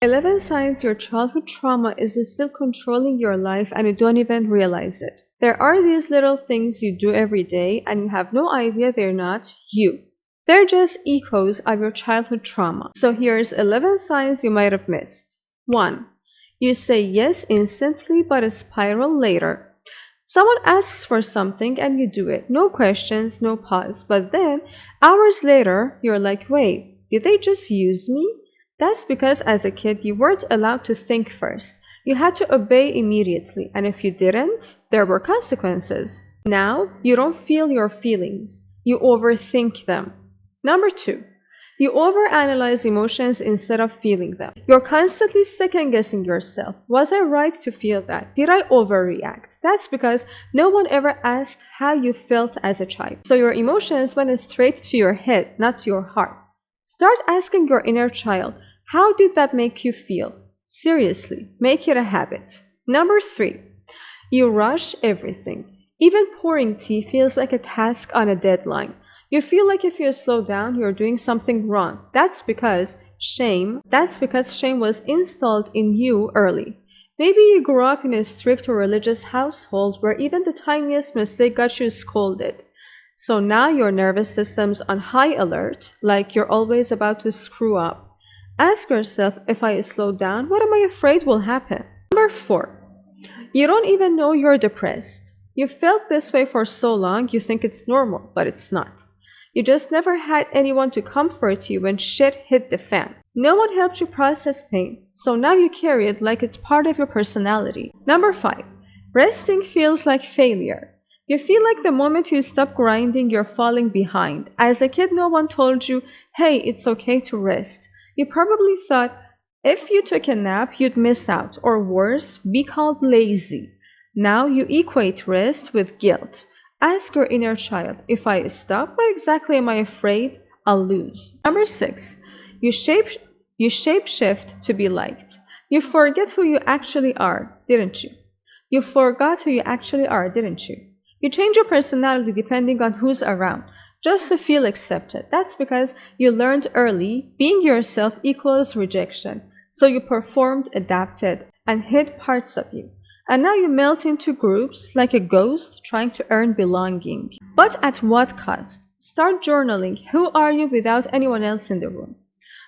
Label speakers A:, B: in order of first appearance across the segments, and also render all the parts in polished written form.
A: 11 signs your childhood trauma is still controlling your life and you don't even realize it. There are these little things you do every day and you have no idea they're not you. They're just echoes of your childhood trauma. So here's 11 signs you might have missed. 1. You say yes instantly but spiral later. Someone asks for something and you do it. No questions, no pause. But then, hours later, you're like, wait, did they just use me? That's because as a kid, you weren't allowed to think first. You had to obey immediately. And if you didn't, there were consequences. Now, you don't feel your feelings. You overthink them. Number 2. You overanalyze emotions instead of feeling them. You're constantly second-guessing yourself. Was I right to feel that? Did I overreact? That's because no one ever asked how you felt as a child. So your emotions went straight to your head, not to your heart. Start asking your inner child, how did that make you feel? Seriously, make it a habit. Number 3. You rush everything. Even pouring tea feels like a task on a deadline. You feel like if you slow down, you're doing something wrong. That's because shame was installed in you early. Maybe you grew up in a strict or religious household where even the tiniest mistake got you scolded. So now your nervous system's on high alert, like you're always about to screw up. Ask yourself, if I slow down, what am I afraid will happen? Number 4. You don't even know you're depressed. You felt this way for so long, you think it's normal, but it's not. You just never had anyone to comfort you when shit hit the fan. No one helped you process pain, so now you carry it like it's part of your personality. Number 5. Resting feels like failure. You feel like the moment you stop grinding, you're falling behind. As a kid, no one told you, hey, it's okay to rest. You probably thought, if you took a nap, you'd miss out, or worse, be called lazy. Now you equate rest with guilt. Ask your inner child, if I stop, what exactly am I afraid I'll lose? Number 6. You shapeshift to be liked. You forget who you actually are, didn't you? You forgot who you actually are, didn't you? You change your personality depending on who's around, just to feel accepted. That's because you learned early, being yourself equals rejection. So you performed, adapted, and hid parts of you. And now you melt into groups like a ghost trying to earn belonging. But at what cost? Start journaling. Who are you without anyone else in the room?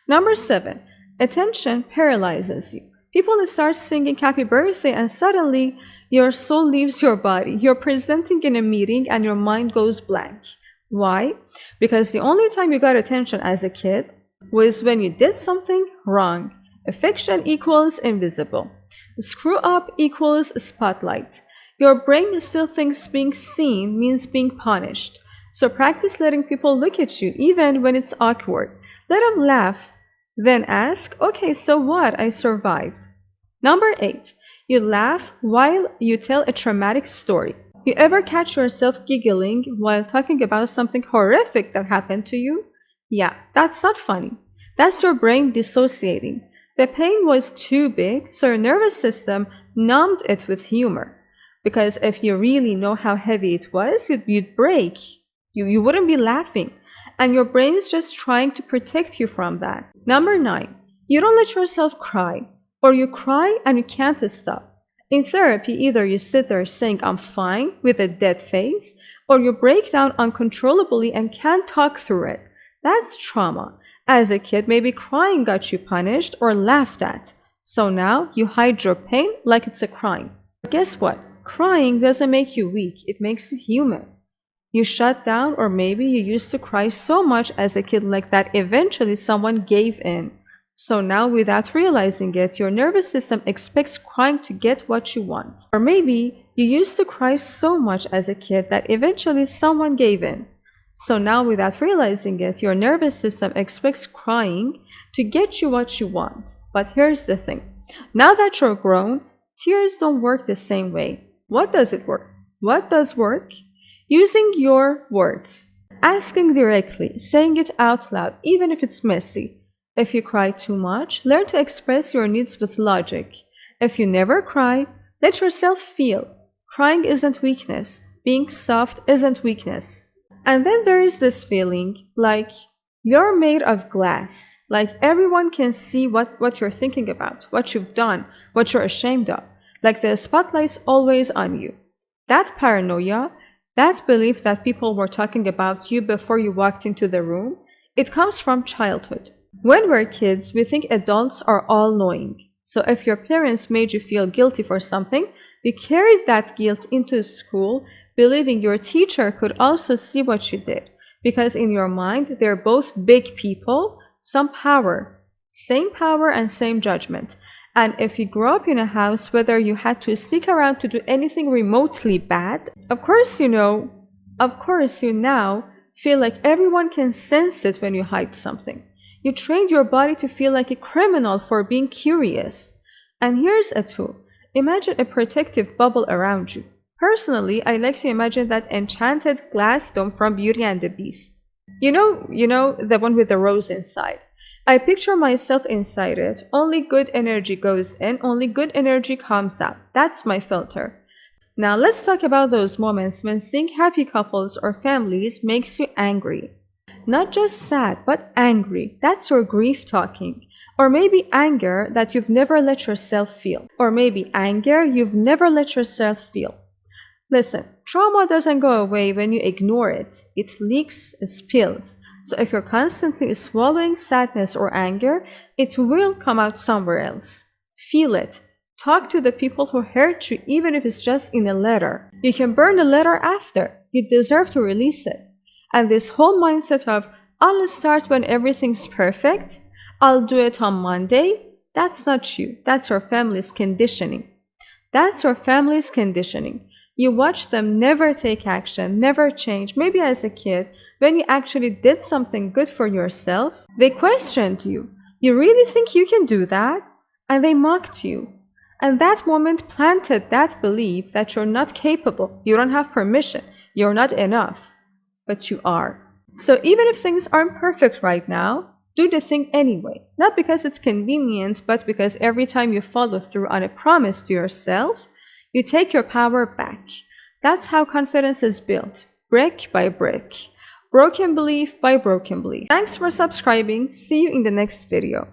A: Number 7. Attention paralyzes you. People start singing happy birthday and suddenly your soul leaves your body. You're presenting in a meeting and your mind goes blank. Why? Because the only time you got attention as a kid was when you did something wrong. Affection equals invisible. Screw up equals spotlight. Your brain still thinks being seen means being punished. So practice letting people look at you even when it's awkward. Let them laugh. Then ask, okay, so what? I survived. Number 8. You laugh while you tell a traumatic story. You ever catch yourself giggling while talking about something horrific that happened to you? Yeah, that's not funny. That's your brain dissociating. The pain was too big, so your nervous system numbed it with humor. Because if you really know how heavy it was, you'd break. You wouldn't be laughing. And your brain's just trying to protect you from that. Number 9. You don't let yourself cry. Or you cry and you can't stop. In therapy, either you sit there saying, I'm fine, with a dead face, or you break down uncontrollably and can't talk through it. That's trauma. As a kid, maybe crying got you punished or laughed at. So now you hide your pain like it's a crime. But guess what? Crying doesn't make you weak, it makes you human. You shut down, or maybe you used to cry so much as a kid like that eventually someone gave in. So now without realizing it, your nervous system expects crying to get what you want. Or maybe you used to cry so much as a kid that eventually someone gave in. So now without realizing it, your nervous system expects crying to get you what you want. But here's the thing. Now that you're grown, tears don't work the same way. What does it work? What does work? Using your words. Asking directly, saying it out loud, even if it's messy. If you cry too much, learn to express your needs with logic. If you never cry, let yourself feel. Crying isn't weakness. Being soft isn't weakness. And then there is this feeling like You're made of glass. Like everyone can see what you're thinking about, what you've done, what you're ashamed of. Like the spotlight's always on you. That paranoia, that belief that people were talking about you before you walked into the room, it comes from childhood. When we're kids, we think adults are all knowing. So if your parents made you feel guilty for something, you carried that guilt into school, believing your teacher could also see what you did. Because in your mind, they're both big people, some power, same power and same judgment. And if you grow up in a house whether you had to sneak around to do anything remotely bad, of course you now feel like everyone can sense it when you hide something. You trained your body to feel like a criminal for being curious. And here's a tool. Imagine a protective bubble around you. Personally, I like to imagine that enchanted glass dome from Beauty and the Beast. You know, the one with the rose inside. I picture myself inside it. Only good energy goes in, only good energy comes out. That's my filter. Now let's talk about those moments when seeing happy couples or families makes you angry. Not just sad, but angry. That's your grief talking. Or maybe anger that you've never let yourself feel. Or maybe anger you've never let yourself feel. Listen, trauma doesn't go away when you ignore it. It leaks, it spills. So if you're constantly swallowing sadness or anger, it will come out somewhere else. Feel it. Talk to the people who hurt you, even if it's just in a letter. You can burn the letter after. You deserve to release it. And this whole mindset of, I'll start when everything's perfect, I'll do it on Monday, that's not you. That's your family's conditioning. That's your family's conditioning. You watch them never take action, never change. Maybe as a kid, when you actually did something good for yourself, they questioned you. You really think you can do that? And they mocked you. And that moment planted that belief that you're not capable, you don't have permission, you're not enough. But you are. So even if things aren't perfect right now, do the thing anyway. Not because it's convenient, but because every time you follow through on a promise to yourself, you take your power back. That's how confidence is built, brick by brick. Broken belief by broken belief. Thanks for subscribing. See you in the next video.